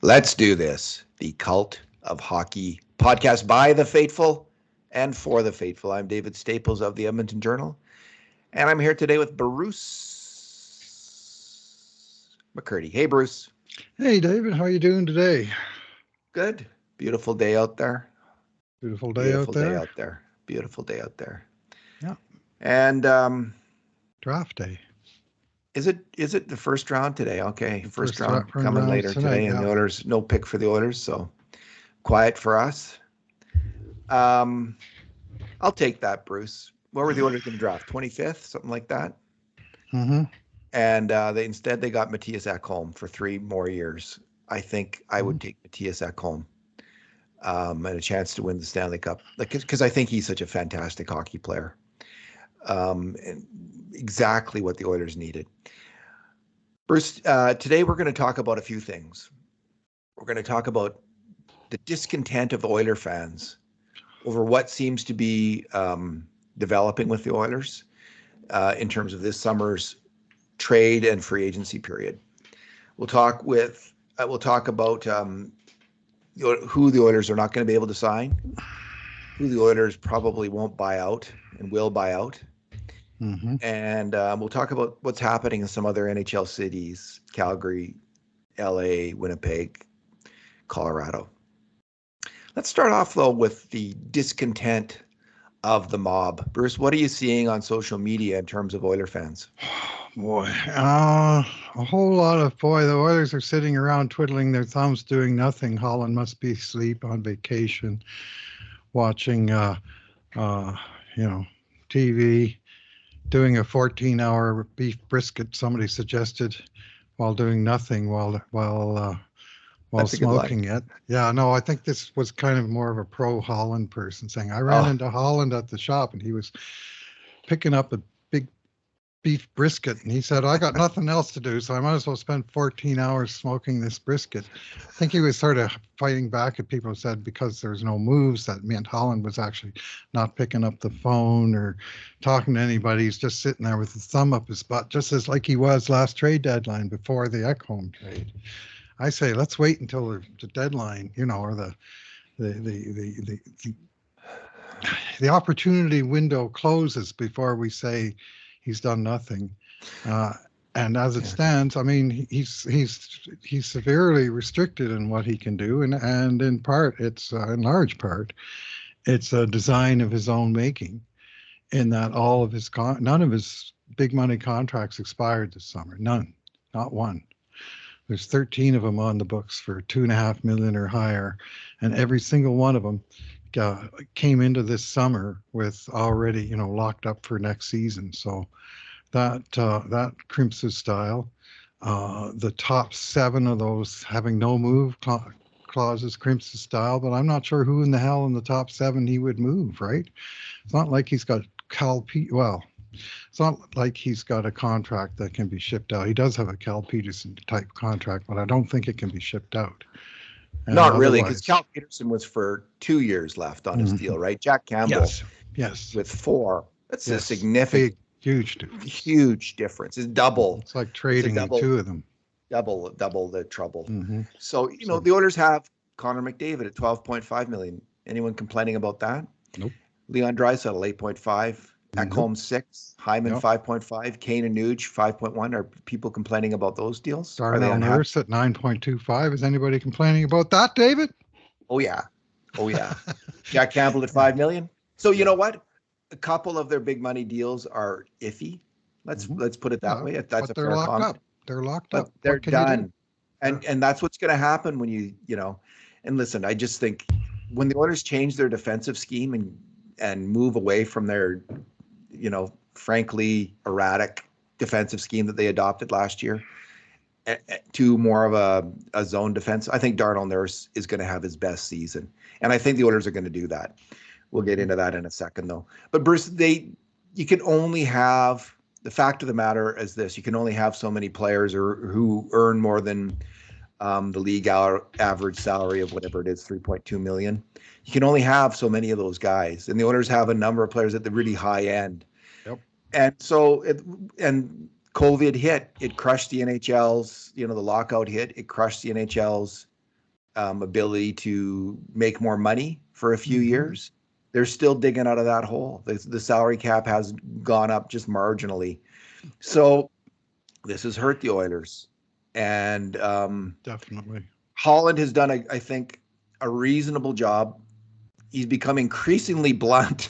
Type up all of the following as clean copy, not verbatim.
Let's do this. The Cult of Hockey podcast by the faithful and for the faithful. I'm David Staples of the Edmonton Journal, and I'm here today with Bruce McCurdy. Hey, Bruce. Hey, David. How you doing today? Good. Beautiful day out there. Beautiful day out there. Beautiful day out there. Yeah. And draft day. Is it the first round today? Okay, first round coming coming later today, and the Oilers, no pick for the Oilers, so quiet for us. I'll take that, Bruce. What were the Oilers going to draft? 25th, something like that. Mm-hmm. And they got Matthias Ekholm for 3 more years. I think I would take Matthias Ekholm and a chance to win the Stanley Cup, because I think he's such a fantastic hockey player. And exactly what the Oilers needed. Bruce, today we're going to talk about a few things. We're going to talk about the discontent of Oiler fans over what seems to be developing with the Oilers in terms of this summer's trade and free agency period. We'll talk about who the Oilers are not going to be able to sign, who the Oilers probably won't buy out and will buy out. Mm-hmm. And we'll talk about what's happening in some other NHL cities: Calgary, LA, Winnipeg, Colorado. Let's start off, though, with the discontent of the mob. Bruce, what are you seeing on social media in terms of Oiler fans? Boy, a whole lot of, the Oilers are sitting around twiddling their thumbs doing nothing. Holland must be asleep on vacation, watching, TV. Doing a 14-hour beef brisket, somebody suggested, while doing nothing while smoking it. Yeah, no, I think this was kind of more of a pro Holland person saying, I ran into Holland at the shop and he was picking up a big beef brisket and he said, I got nothing else to do, so I might as well spend 14 hours smoking this brisket. I think he was sort of fighting back at people who said because there's no moves, that meant Holland was actually not picking up the phone or talking to anybody. He's just sitting there with his thumb up his butt, just as like he was last trade deadline before the Ekholm trade. I say let's wait until the deadline, or the opportunity window closes before we say he's done nothing. And as it stands, I mean, he's severely restricted in what he can do, and in large part, it's a design of his own making, in that all of his none of his big money contracts expired this summer. None, not one. There's 13 of them on the books for $2.5 million or higher, and every single one of them came into this summer with already, locked up for next season. So that crimps his style. The top 7 of those having no move clauses crimps his style, but I'm not sure who in the hell in the top 7 he would move, right? It's not like he's got it's not like he's got a contract that can be shipped out. He does have a Cal Peterson type contract, but I don't think it can be shipped out. And not really, because Cal Peterson was for 2 years left on his deal, right? Jack Campbell, yes, with 4. That's a significant, huge difference. It's double. It's like trading the 2 of them. Double the trouble. Mm-hmm. So the Oilers have Connor McDavid at $12.5 million. Anyone complaining about that? Nope. Leon Draisaitl 8.5. Ekholm 6, Hyman 5.5, Kane and Nuge 5.1. Are people complaining about those deals? Darnell Nurse at 9.25. Is anybody complaining about that, David? Oh yeah. Jack Campbell at $5 million. So you know what? A couple of their big money deals are iffy. Let's put it that way. That's a fair comment. They're locked up. They're done. And that's what's going to happen when and listen, I just think when the Oilers change their defensive scheme and move away from their frankly erratic defensive scheme that they adopted last year to more of a zone defense, I think Darnell Nurse is going to have his best season. And I think the Oilers are going to do that. We'll get into that in a second, though. But Bruce, you can only have, the fact of the matter is this: you can only have so many players who earn more than the league average salary of whatever it is, $3.2 million. You can only have so many of those guys, and the Oilers have a number of players at the really high end. Yep. And so, COVID hit, it crushed the NHL's, the lockout hit, it crushed the NHL's ability to make more money for a few years, they're still digging out of that hole. The salary cap has gone up just marginally. So this has hurt the Oilers. And Definitely. Holland has done, I think, a reasonable job. He's become increasingly blunt.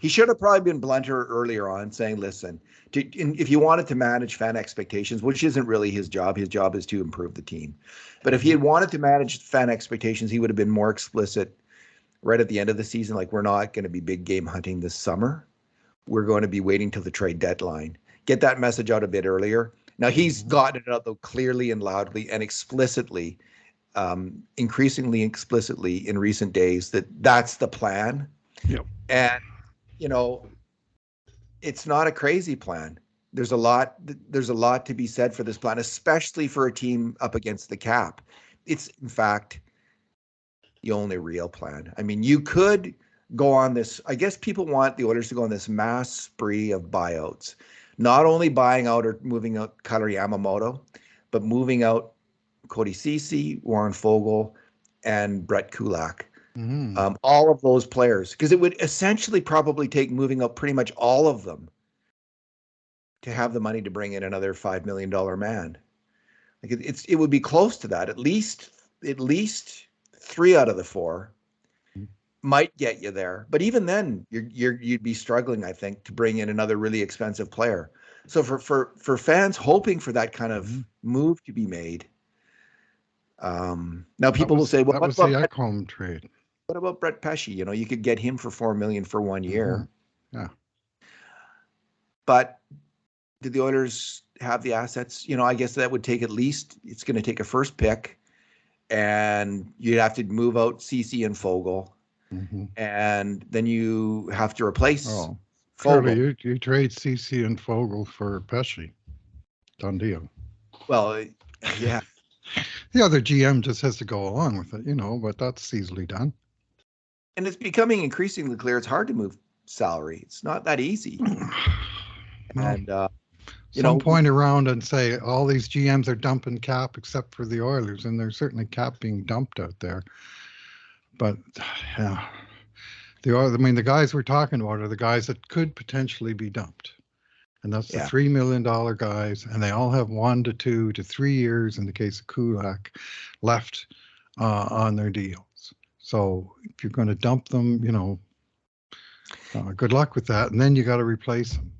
He should have probably been blunter earlier on, saying, listen, if you wanted to manage fan expectations, which isn't really his job is to improve the team. But if he had wanted to manage fan expectations, he would have been more explicit right at the end of the season. Like, we're not going to be big game hunting this summer. We're going to be waiting till the trade deadline. Get that message out a bit earlier. Now, he's gotten it out, though, clearly and loudly and explicitly, increasingly explicitly in recent days, that's the plan. Yep. And, you know, it's not a crazy plan. There's a lot to be said for this plan, especially for a team up against the cap. It's, in fact, the only real plan. I mean, you could go on this, I guess people want the Oilers to go on this mass spree of buyouts, not only buying out or moving out Kailer Yamamoto, but moving out Cody Ceci, Warren Foegele, and Brett Kulak. All of those players, because it would essentially probably take moving up pretty much all of them to have the money to bring in another $5 million man. Like it would be close to that. At least 3 out of the 4 might get you there. But even then, you'd be struggling, I think, to bring in another really expensive player. So for fans hoping for that kind of move to be made, now people will say, well, that was the Ekholm trade. What about Brett Pesce? You know, you could get him for $4 million for 1 year. Yeah. But did the Oilers have the assets? You know, I guess that would take it's going to take a first pick, and you'd have to move out Ceci and Foegele, and then you have to replace Foegele. Clearly, you trade Ceci and Foegele for Pesce. Done deal. Well, yeah. The other GM just has to go along with it, you know, but that's easily done. And it's becoming increasingly clear it's hard to move salary. It's not that easy. And some point around and say all these GMs are dumping cap except for the Oilers, and there's certainly cap being dumped out there. But yeah, the guys we're talking about are the guys that could potentially be dumped, and that's the $3 million guys, and they all have 1 to 2 to 3 years in the case of Kulak left on their deals. So if you're going to dump them, you know, good luck with that, and then you got to replace them.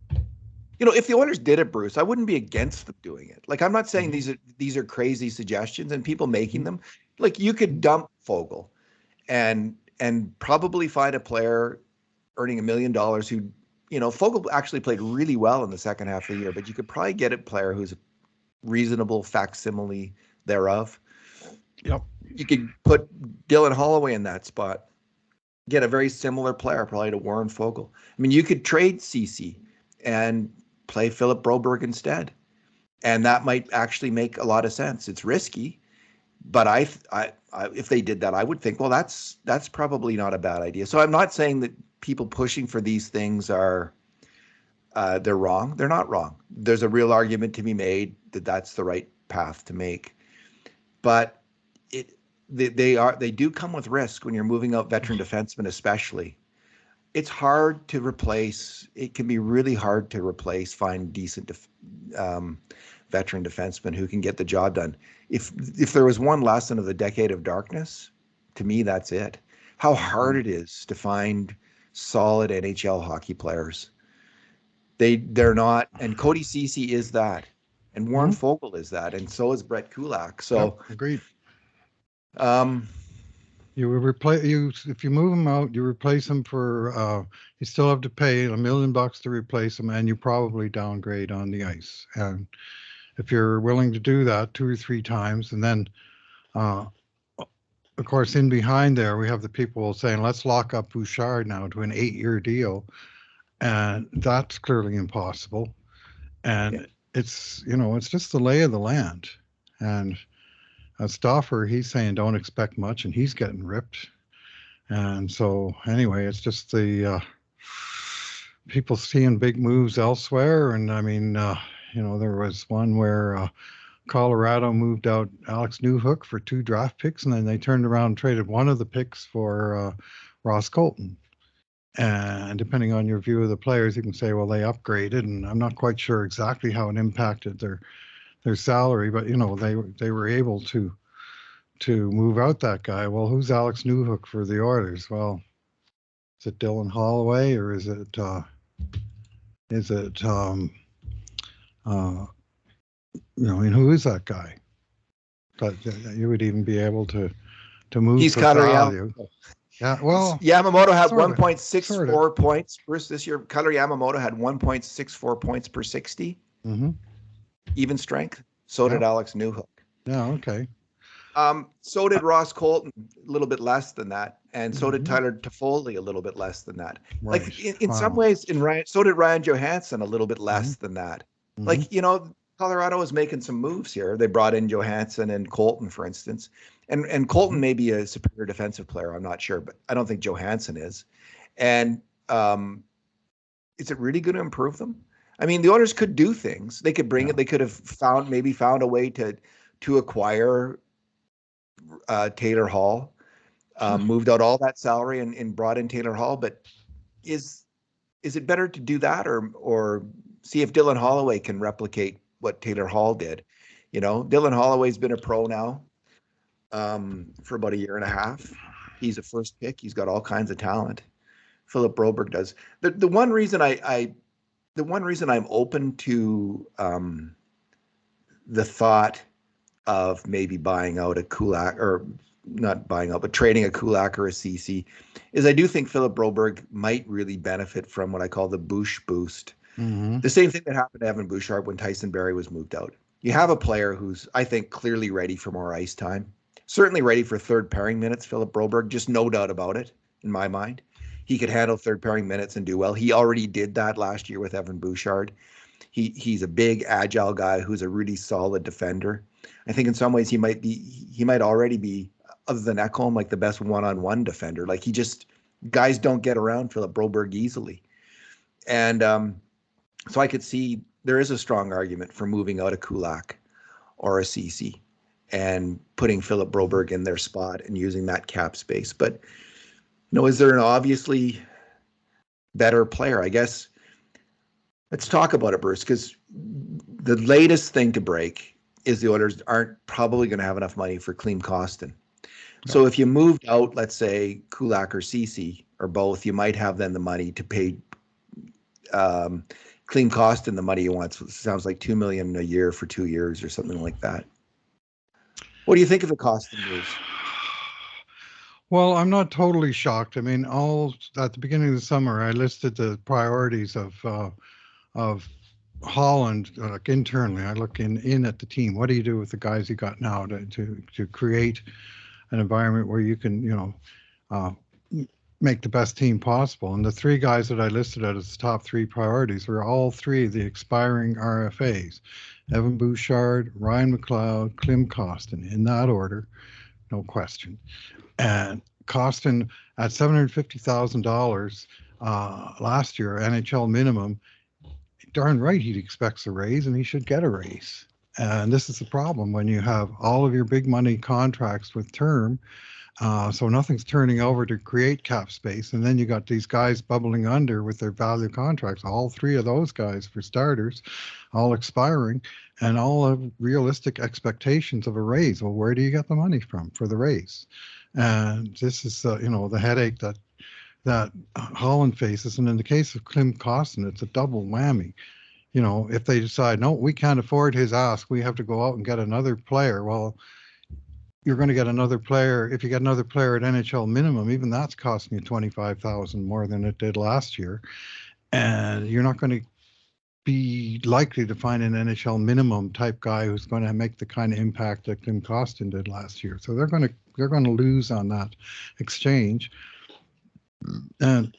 You know, if the Oilers did it, Bruce, I wouldn't be against them doing it. Like, I'm not saying these are crazy suggestions and people making them. Like, you could dump Foegele and probably find a player earning $1 million who, you know, Foegele actually played really well in the second half of the year, but you could probably get a player who's a reasonable facsimile thereof. Yep. You could put Dylan Holloway in that spot. Get a very similar player probably to Warren Foegele. I mean, you could trade Ceci and play Philip Broberg instead. And that might actually make a lot of sense. It's risky, but I if they did that, I would think, well, that's probably not a bad idea. So I'm not saying that people pushing for these things are they're wrong. They're not wrong. There's a real argument to be made that that's the right path to make. But they do come with risk when you're moving out veteran defensemen, especially. It's hard to replace. It can be really hard to replace, find decent veteran defensemen who can get the job done. If there was one lesson of the decade of darkness, to me, that's it. How hard it is to find solid NHL hockey players. They're not, and Cody Ceci is that, and Warren Foegele is that, and so is Brett Kulak. So agreed. You will replace if you move them out, you replace them for you still have to pay $1 million to replace them, and you probably downgrade on the ice. And if you're willing to do that 2 or 3 times, and then of course in behind there we have the people saying let's lock up Bouchard now to an 8-year deal, and that's clearly impossible. And it's it's just the lay of the land. And Stauffer, he's saying don't expect much, and he's getting ripped. And so anyway, it's just the people seeing big moves elsewhere. And I mean, there was one where Colorado moved out Alex Newhook for 2 draft picks, and then they turned around and traded one of the picks for Ross Colton. And depending on your view of the players, you can say, well, they upgraded, and I'm not quite sure exactly how it impacted their salary, but they were able to move out that guy. Well, who's Alex Newhook for the Oilers? Well, is it Dylan Holloway, or is it who is that guy? But you would even be able to move He's for Connor value. Yeah, well, Yamamoto had sort of, 1.64 points versus this year. Connor Yamamoto had 1.64 points per 60. Mm-hmm. Even strength. So did Alex Newhook. Yeah, okay. So did Ross Colton, a little bit less than that, and so did Tyler Toffoli, a little bit less than that. Right. Like in some ways, so did Ryan Johansson, a little bit less than that. Like Colorado is making some moves here. They brought in Johansson and Colton, for instance, and Colton may be a superior defensive player. I'm not sure, but I don't think Johansson is. And is it really going to improve them? I mean, the Oilers could do things. They could bring it. They could have found a way to acquire Taylor Hall, moved out all that salary and brought in Taylor Hall. But is it better to do that or see if Dylan Holloway can replicate what Taylor Hall did? Dylan Holloway's been a pro now for about a year and a half. He's a first pick. He's got all kinds of talent. Philip Broberg does. The one reason I'm open to the thought of maybe buying out a Kulak, or not buying out, but trading a Kulak or a CC, is I do think Philip Broberg might really benefit from what I call the Bush boost. Mm-hmm. The same thing that happened to Evan Bouchard when Tyson Barrie was moved out. You have a player who's, I think, clearly ready for more ice time. Certainly ready for third pairing minutes, Philip Broberg, just no doubt about it, in my mind. He could handle third pairing minutes and do well. He already did that last year with Evan Bouchard. He's a big, agile guy who's a really solid defender. I think in some ways he might already be, other than Ekholm, like the best one-on-one defender. Like guys don't get around Philip Broberg easily. And so I could see there is a strong argument for moving out a Kulak or a CC and putting Philip Broberg in their spot and using that cap space. But, is there an obviously better player? I guess let's talk about it, Bruce, because the latest thing to break is the Oilers aren't probably going to have enough money for Klim Kostin. So if you moved out, let's say Kulak or CC or both, you might have then the money to pay Klim Kostin the money he wants. It sounds like $2 million a year for 2 years or something like that. What do you think of the Kostin moves? Well, I'm not totally shocked. I mean, at the beginning of the summer, I listed the priorities of Holland internally. I look in at the team. What do you do with the guys you got now to create an environment where you can, make the best team possible? And the 3 guys that I listed as the top 3 priorities were all 3 of the expiring RFAs: Evan Bouchard, Ryan McLeod, Klim Kostin, in that order, no question. And Kostin at $750,000 last year, NHL minimum, darn right he expects a raise, and he should get a raise. And this is the problem when you have all of your big money contracts with term, so nothing's turning over to create cap space, and then you got these guys bubbling under with their value contracts. All 3 of those guys, for starters, all expiring, and all have realistic expectations of a raise. Well, where do you get the money from for the raise? And this is, the headache that Holland faces. And in the case of Klim Kostin, it's a double whammy. If they decide, no, we can't afford his ask, we have to go out and get another player. Well, you're going to get another player. If you get another player at NHL minimum, even that's costing you $25,000 more than it did last year. And you're not going to be likely to find an NHL minimum type guy who's going to make the kind of impact that Klim Kostin did last year. So they're going to lose on that exchange. And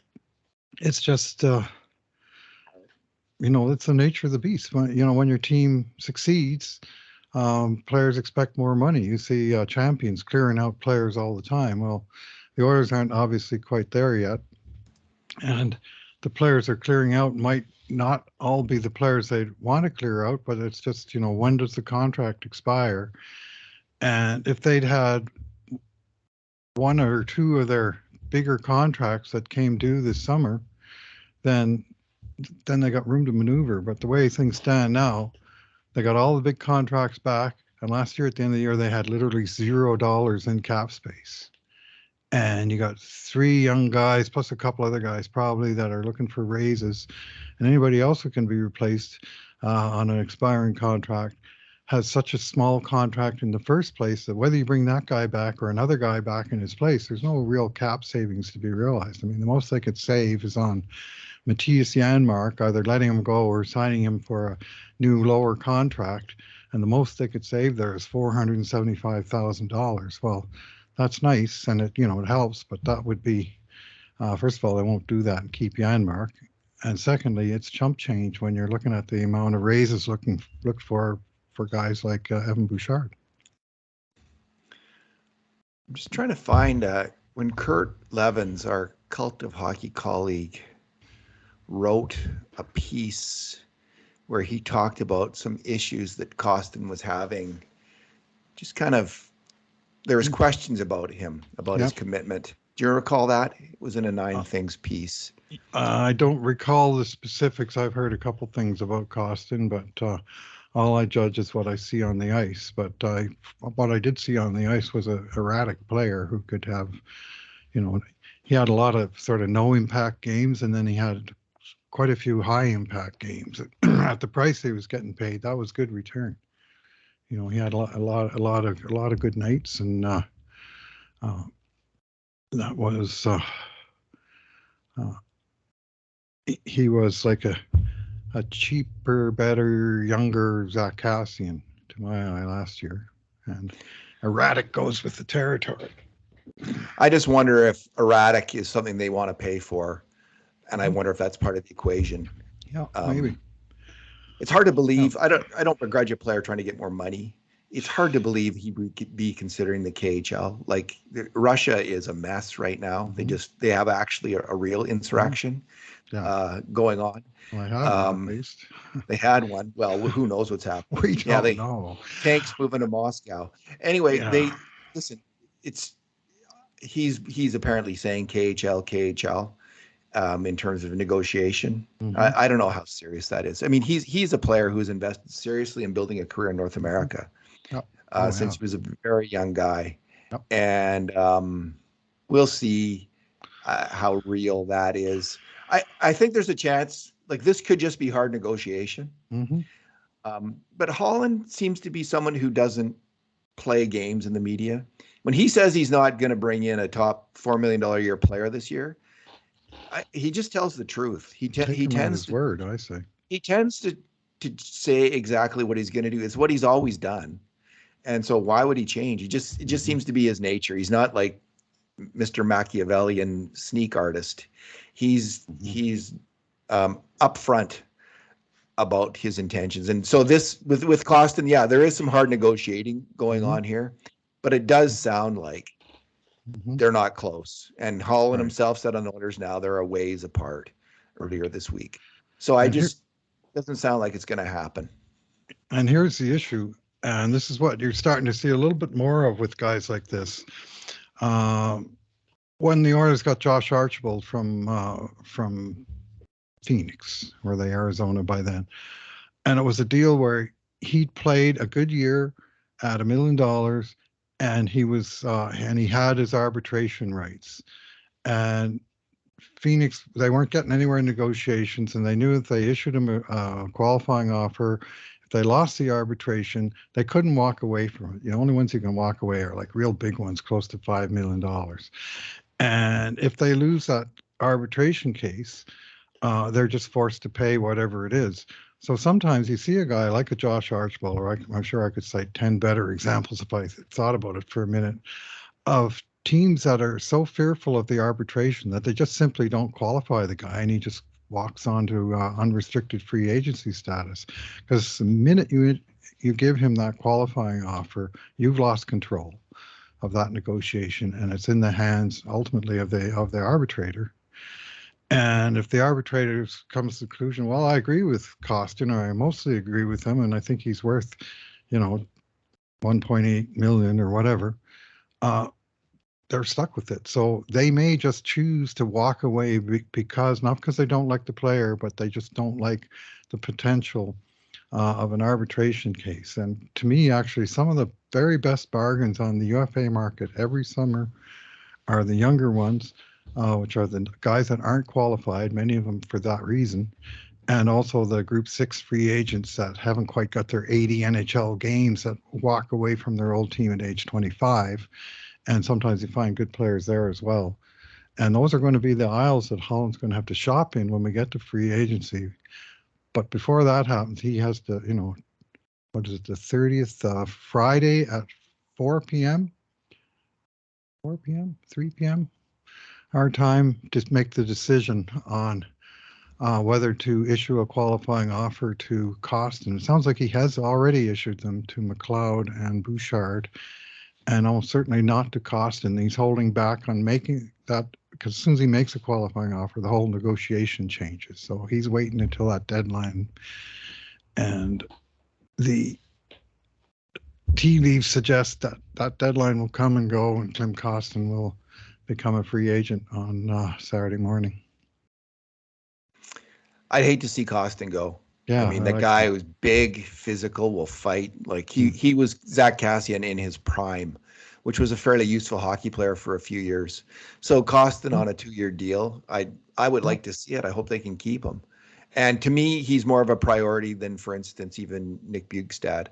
it's just, it's the nature of the beast. When your team succeeds, players expect more money. You see champions clearing out players all the time. Well, the Oilers aren't obviously quite there yet. And the players are clearing out might not all be the players they'd want to clear out, but it's just, when does the contract expire? And if they'd had one or two of their bigger contracts that came due this summer, then they got room to maneuver. But the way things stand now, they got all the big contracts back, and last year at the end of the year they had literally $0 in cap space. And you got three young guys plus a couple other guys probably that are looking for raises, and anybody else who can be replaced on an expiring contract has such a small contract in the first place that whether you bring that guy back or another guy back in his place, there's no real cap savings to be realized. I mean, the most they could save is on Matthias Janmark, either letting him go or signing him for a new lower contract. And the most they could save there is $475,000. Well, that's nice, and it helps, but that would be, first of all, they won't do that and keep Janmark. And secondly, it's chump change when you're looking at the amount of raises looked for guys like Evan Bouchard. I'm just trying to find when Kurt Levens, our Cult of Hockey colleague, wrote a piece where he talked about some issues that Kostin was having. Just kind of, there was questions about him, about his commitment. Do you recall that? It was in a 9 Things piece. I don't recall the specifics. I've heard a couple things about Kostin, but all I judge is what I see on the ice. But what I did see on the ice was an erratic player who could have, he had a lot of sort of no impact games, and then he had quite a few high impact games. At the price he was getting paid, that was good return. He had a lot of good nights, and that was he was like a cheaper, better, younger Zach Kassian to my eye last year, and erratic goes with the territory. I just wonder if erratic is something they want to pay for, and I wonder if that's part of the equation. Yeah, maybe. It's hard to believe. I don't begrudge a player trying to get more money. It's hard to believe he would be considering the KHL. Like Russia is a mess right now. They have actually a real insurrection going on. Well, I had one, at least. They had one. Well, who knows what's happening? We don't know. Tanks moving to Moscow. Anyway, they listen. He's apparently saying KHL. In terms of negotiation. I don't know how serious that is. I mean, he's a player who's invested seriously in building a career in North America since he was a very young guy. And we'll see how real that is. I think there's a chance, like this could just be hard negotiation. But Holland seems to be someone who doesn't play games in the media. When he says he's not going to bring in a top $4 million a year player this year, he just tells the truth. He tends to word. I say he tends to say exactly what he's going to do. It's what he's always done, and so why would he change? It just seems to be his nature. He's not like Mr. Machiavellian sneak artist. He's upfront about his intentions, and so this with Kostin, there is some hard negotiating going on here, but it does sound like they're not close. And Holland himself said on the Oilers now they're a ways apart earlier this week. So doesn't sound like it's going to happen. And here's the issue, and this is what you're starting to see a little bit more of with guys like this. When the Oilers got Josh Archibald from Phoenix, or they Arizona by then, and it was a deal where he'd played a good year at $1 million. And he was, and he had his arbitration rights. And Phoenix, they weren't getting anywhere in negotiations, and they knew if they issued him a qualifying offer, if they lost the arbitration, they couldn't walk away from it. The only ones who can walk away are like real big ones, close to $5 million. And if they lose that arbitration case, they're just forced to pay whatever it is. So sometimes you see a guy like a Josh Archibald, or I'm sure I could cite 10 better examples if I thought about it for a minute, of teams that are so fearful of the arbitration that they just simply don't qualify the guy, and he just walks on to unrestricted free agency status. Because the minute you give him that qualifying offer, you've lost control of that negotiation, and it's in the hands ultimately of the arbitrator. And if the arbitrators comes to the conclusion, well, I agree with Costin, or I mostly agree with him, and I think he's worth, 1.8 million or whatever, they're stuck with it. So they may just choose to walk away because, not because they don't like the player, but they just don't like the potential of an arbitration case. And to me, actually, some of the very best bargains on the UFA market every summer are the younger ones, which are the guys that aren't qualified, many of them for that reason, and also the Group 6 free agents that haven't quite got their 80 NHL games that walk away from their old team at age 25. And sometimes you find good players there as well. And those are going to be the aisles that Holland's going to have to shop in when we get to free agency. But before that happens, he has to, what is it, the 30th, Friday at 4 p.m., 4 p.m., 3 p.m., our time, to make the decision on whether to issue a qualifying offer to Costin. It sounds like he has already issued them to McLeod and Bouchard, and almost certainly not to Costin. He's holding back on making that, because as soon as he makes a qualifying offer, the whole negotiation changes. So he's waiting until that deadline. And the tea leaves suggest that that deadline will come and go, and Tim Costin will become a free agent on Saturday morning. I'd hate to see Costin go. Yeah, I mean, that guy who's big, physical, will fight. Like he was Zach Kassian in his prime, which was a fairly useful hockey player for a few years. So Costin on a 2-year deal, I would like to see it. I hope they can keep him. And to me, he's more of a priority than, for instance, even Nick Bjugstad.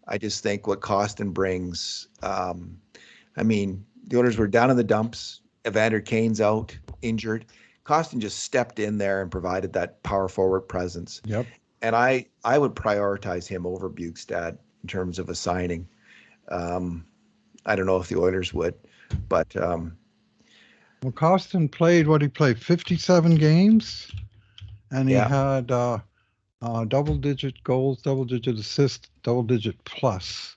I just think what Costin brings. I mean, the Oilers were down in the dumps. Evander Kane's out, injured. Costin just stepped in there and provided that power forward presence. Yep. And I would prioritize him over Bjugstad in terms of a signing. I don't know if the Oilers would, but well, Costin played 57 games, and he had double-digit goals, double-digit assists, double-digit plus.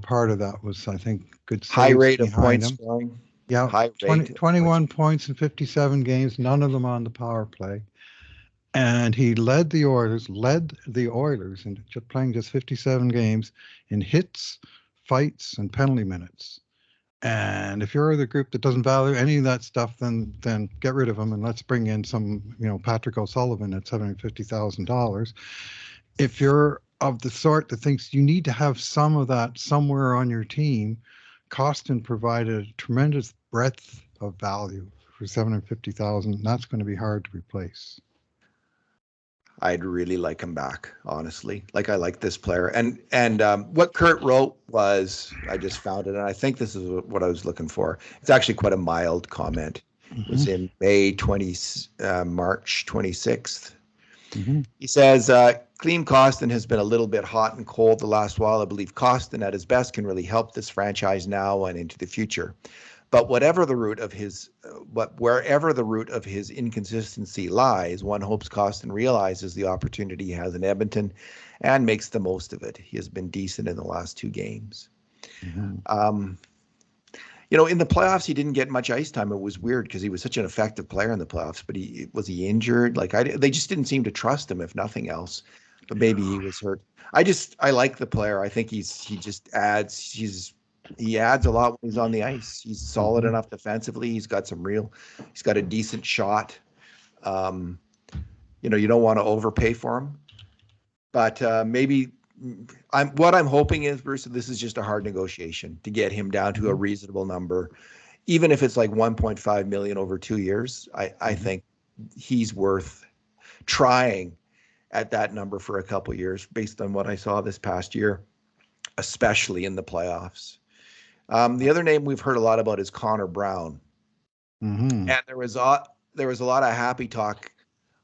Part of that was, I think, good saves high rate of behind points him. scoring. Yeah, high 21 points in 57 games, none of them on the power play. And he led the Oilers in playing just 57 games in hits, fights, and penalty minutes. And if you're the group that doesn't value any of that stuff, then get rid of him and let's bring in some, Patrick O'Sullivan at $750,000. If you're of the sort that thinks you need to have some of that somewhere on your team, Costin provided a tremendous breadth of value for $750,000. And that's going to be hard to replace. I'd really like him back, honestly. Like, I like this player. And what Kurt wrote was, I just found it, and I think this is what I was looking for. It's actually quite a mild comment. It was in March 26th. He says, Clean Costin has been a little bit hot and cold the last while. I believe Costin at his best can really help this franchise now and into the future. But wherever the root of his inconsistency lies, one hopes Costin realizes the opportunity he has in Edmonton and makes the most of it. He has been decent in the last 2 games. In the playoffs, he didn't get much ice time. It was weird because he was such an effective player in the playoffs. But was he injured? Like, they just didn't seem to trust him, if nothing else. But maybe he was hurt. I like the player. I think he adds a lot when he's on the ice. He's solid enough defensively. He's got a decent shot. You don't want to overpay for him, but maybe what I'm hoping is, Bruce, this is just a hard negotiation to get him down to a reasonable number. Even if it's like 1.5 million over 2 years, I think he's worth trying at that number for a couple of years based on what I saw this past year, especially in the playoffs. The other name we've heard a lot about is Connor Brown. And there was a lot of happy talk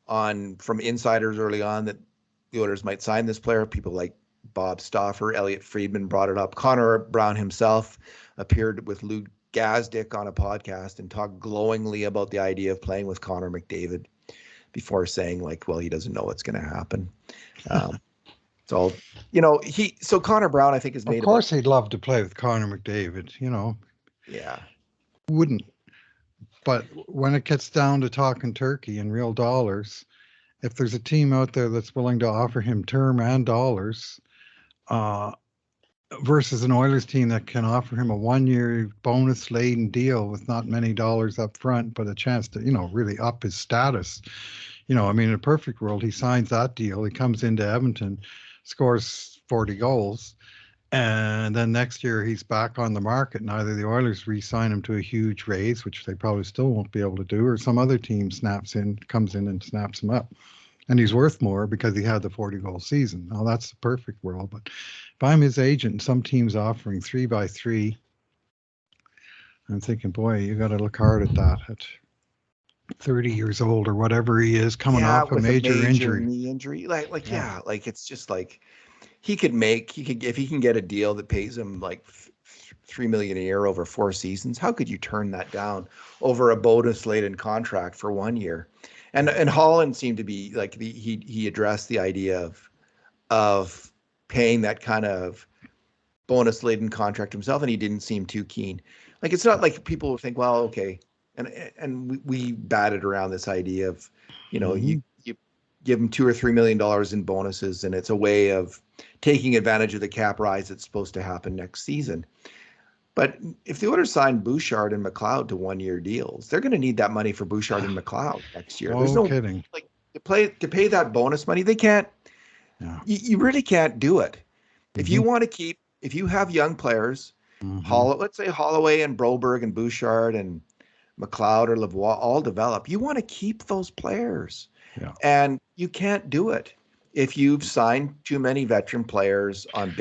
from insiders early on that the Oilers might sign this player. People like Bob Stauffer, Elliot Friedman brought it up. Connor Brown himself appeared with Lou Gazdick on a podcast and talked glowingly about the idea of playing with Connor McDavid before saying, like, well, he doesn't know what's going to happen. So Connor Brown, I think, is made. Of course, he'd love to play with Connor McDavid. Yeah. Wouldn't. But when it gets down to talking turkey and real dollars, if there's a team out there that's willing to offer him term and dollars, uh, versus an Oilers team that can offer him a 1 year bonus laden deal with not many dollars up front, but a chance to, really up his status. I mean, in a perfect world, he signs that deal. He comes into Edmonton, scores 40 goals, and then next year he's back on the market. And either the Oilers re-sign him to a huge raise, which they probably still won't be able to do, or some other team comes in and snaps him up. And he's worth more because he had the 40-goal season. Now that's the perfect world. But if I'm his agent and some team's offering 3x3, I'm thinking, boy, you got to look hard at that at 30 years old or whatever he is, coming Yeah, off a with a major major injury. knee injury, Yeah. like it's just like he could if he can get a deal that pays him like 3 million a year over 4 seasons. How could you turn that down over a bonus laden contract for 1 year? And Holland seemed to be like he addressed the idea of paying that kind of bonus laden contract himself, and he didn't seem too keen. Like it's not like people think, well, okay, and we batted around this idea of, Mm-hmm. you give him $2 or $3 million in bonuses, and it's a way of taking advantage of the cap rise that's supposed to happen next season. But if the Oilers sign Bouchard and McLeod to 1 year deals, they're going to need that money for Bouchard and McLeod next year. There's No no kidding. like to pay that bonus money. They can't. Yeah. You really can't do it. If Mm-hmm. you want to if you have young players, Mm-hmm. Let's say Holloway and Broberg and Bouchard and McLeod or Lavoie all develop, you want to keep those players. Yeah. And you can't do it if you've signed too many veteran players on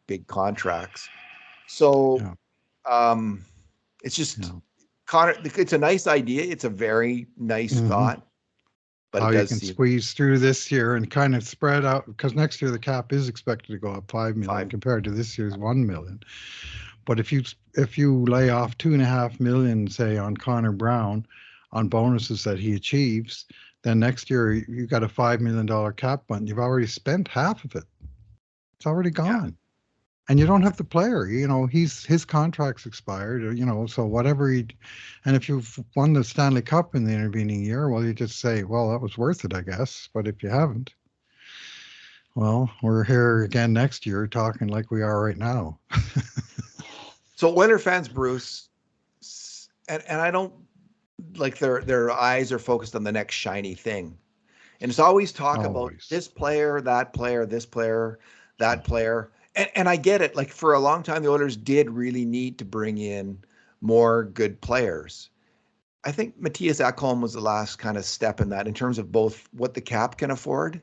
big contracts. So Yeah. it's just Yeah. Connor. It's a nice idea. It's a very nice Mm-hmm. thought, but How it you does can seem squeeze through this year and kind of spread out, because next year the cap is expected to go up 5 million five. compared to this year's 1 million. But if you lay off 2.5 million, say, on Connor Brown on bonuses that he achieves, then next year you got a $5 million cap button. You've already spent half of it. It's already Yeah. gone. And you don't have the player. His contract's expired, so whatever and if you've won the Stanley Cup in the intervening year, well, you just say, well, that was worth it, I guess. But if you haven't, well, we're here again next year talking like we are right now. So Oiler fans, Bruce, and I don't like their eyes are focused on the next shiny thing. And it's always talk about Always. this player, that player, this player, that player. And I get it. Like for a long time, the Oilers did really need to bring in more good players. I think Matthias Ekholm was the last kind of step in that in terms of both what the cap can afford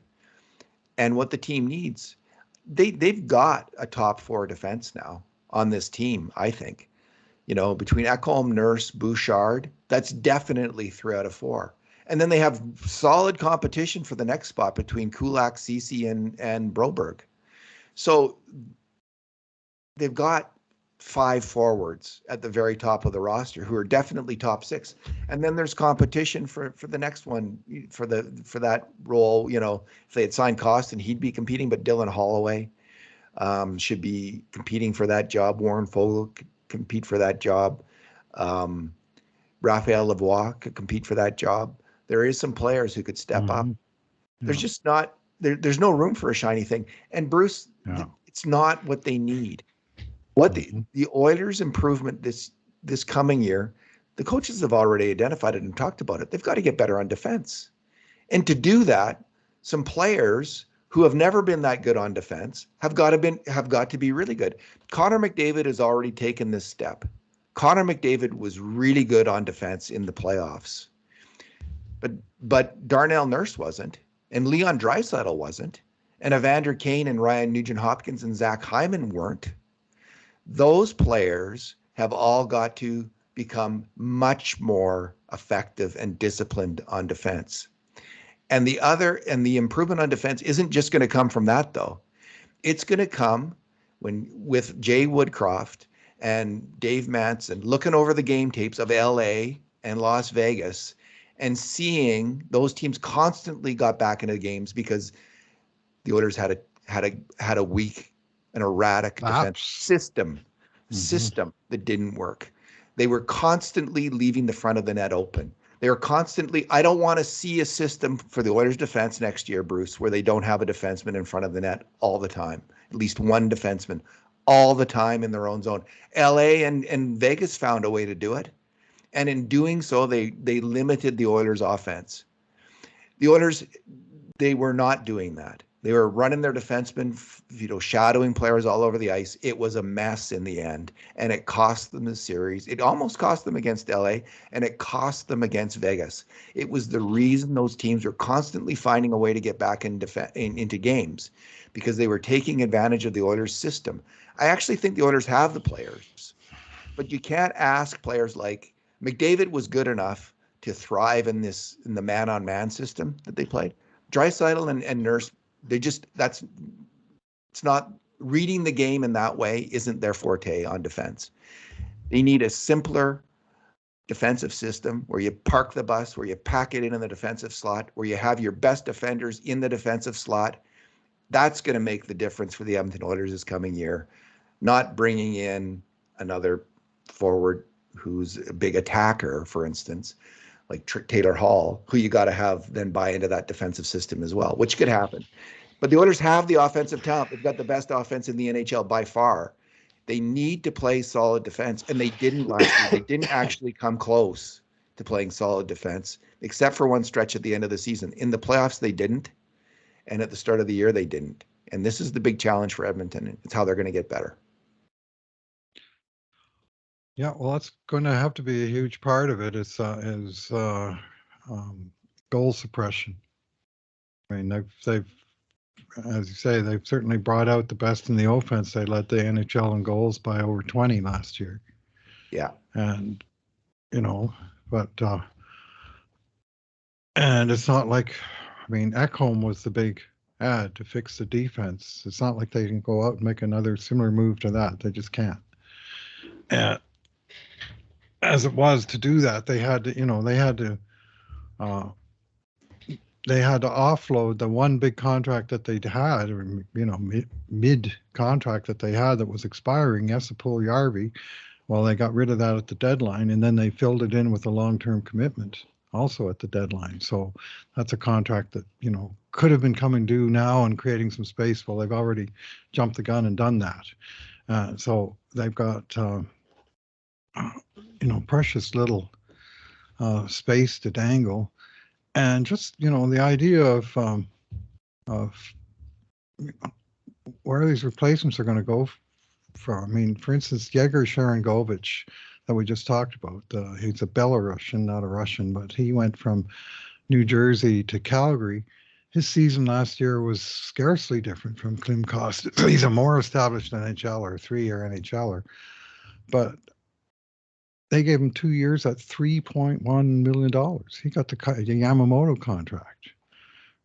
and what the team needs. They've got a top four defense now on this team, I think. Between Ekholm, Nurse, Bouchard, that's definitely 3 out of 4. And then they have solid competition for the next spot between Kulak, Ceci, and Broberg. So they've got 5 forwards at the very top of the roster who are definitely top 6. And then there's competition for the next one for that role. If they had signed Costin, he'd be competing, but Dylan Holloway should be competing for that job. Warren Fogle could compete for that job. Raphael Lavoie could compete for that job. There is some players who could step up. Mm-hmm. There's just not there's no room for a shiny thing. And Bruce, it's not what they need. What the Oilers' improvement this coming year, the coaches have already identified it and talked about it. They've got to get better on defense. And to do that, some players who have never been that good on defense have got to be really good. Connor McDavid has already taken this step. Connor McDavid was really good on defense in the playoffs. But Darnell Nurse wasn't, and Leon Draisaitl wasn't, and Evander Kane and Ryan Nugent-Hopkins and Zach Hyman weren't. Those players have all got to become much more effective and disciplined on defense. And the improvement on defense isn't just going to come from that, though. It's going to come with Jay Woodcroft and Dave Manson looking over the game tapes of LA and Las Vegas and seeing those teams constantly got back into the games because the Oilers had a weak and erratic defense system that didn't work. They were constantly leaving the front of the net open. They were constantly, I don't want to see a system for the Oilers defense next year, Bruce, where they don't have a defenseman in front of the net all the time, at least one defenseman all the time in their own zone. LA and Vegas found a way to do it. And in doing so, they limited the Oilers' offense. The Oilers, they were not doing that. They were running their defensemen, shadowing players all over the ice. It was a mess in the end, and it cost them the series. It almost cost them against LA, and it cost them against Vegas. It was the reason those teams were constantly finding a way to get back into games, because they were taking advantage of the Oilers' system. I actually think the Oilers have the players, but you can't ask players like McDavid was good enough to thrive in the man-on-man system that they played. Draisaitl and Nurse, it's not reading the game in that way isn't their forte on defense. They need a simpler defensive system where you park the bus, where you pack it in the defensive slot, where you have your best defenders in the defensive slot. That's going to make the difference for the Edmonton Oilers this coming year, not bringing in another forward who's a big attacker, for instance, like Taylor Hall, who you got to have then buy into that defensive system as well, which could happen. But the Oilers have the offensive talent. They've got the best offense in the NHL by far. They need to play solid defense, and they didn't last year. They didn't actually come close to playing solid defense, except for one stretch at the end of the season. In the playoffs, they didn't, and at the start of the year, they didn't. And this is the big challenge for Edmonton. It's how they're going to get better. Yeah, well, that's going to have to be a huge part of it. Is goal suppression. I mean, they've, as you say, they've certainly brought out the best in the offense. They led the NHL in goals by over 20 last year. Yeah, and but and it's not like, I mean, Ekholm was the big ad to fix the defense. It's not like they can go out and make another similar move to that. They just can't. And as it was, to do that, they had to offload the one big contract that they'd had, or mid contract that they had that was expiring, Esapol Yarvi. Well, they got rid of that at the deadline, and then they filled it in with a long-term commitment also at the deadline. So that's a contract that could have been coming due now and creating some space. Well, they've already jumped the gun and done that. So they've got precious little space to dangle. And just, the idea of where these replacements are going to go from. I mean, for instance, Yegor Sharangovich that we just talked about, he's a Belarusian, not a Russian, but he went from New Jersey to Calgary. His season last year was scarcely different from Klim Kostin. He's a more established NHLer, 3-year NHLer. But they gave him 2 years at $3.1 million. He got the Yamamoto contract,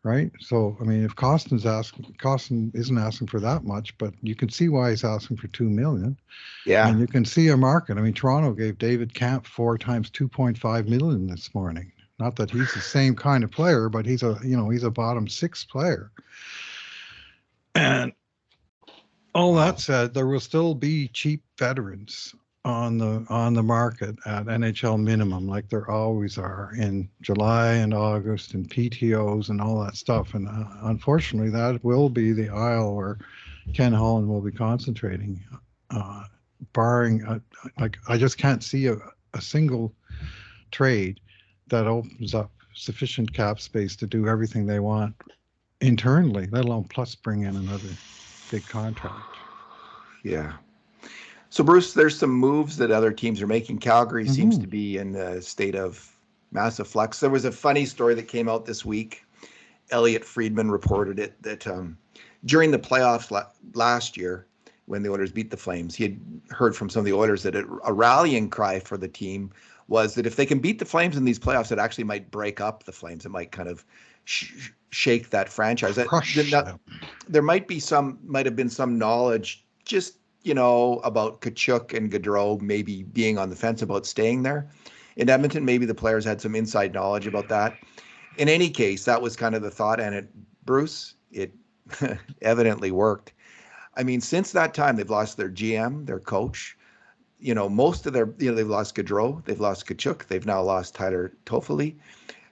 right? So, I mean, if Kostin isn't asking for that much, but you can see why he's asking for $2 million. Yeah. And you can see a market. I mean, Toronto gave David Kampf 4 times $2.5 million this morning. Not that he's the same kind of player, but he's a bottom 6 player. And all that said, there will still be cheap veterans on the market at NHL minimum, like there always are in July and August and PTOs and all that stuff. And unfortunately, that will be the aisle where Ken Holland will be concentrating, barring I just can't see a single trade that opens up sufficient cap space to do everything they want internally, let alone plus bring in another big contract. Yeah. So, Bruce, there's some moves that other teams are making. Calgary seems to be in a state of massive flux. There was a funny story that came out this week. Elliot Friedman reported it, that during the playoffs last year, when the Oilers beat the Flames, he had heard from some of the Oilers that a rallying cry for the team was that if they can beat the Flames in these playoffs, it actually might break up the Flames. It might kind of shake that franchise. There might have been some knowledge just about Tkachuk and Gaudreau maybe being on the fence about staying there. In Edmonton, maybe the players had some inside knowledge about that. In any case, that was kind of the thought, and it evidently worked. I mean, since that time, they've lost their GM, their coach. most of their, they've lost Gaudreau, they've lost Kachuk, they've now lost Tyler Toffoli.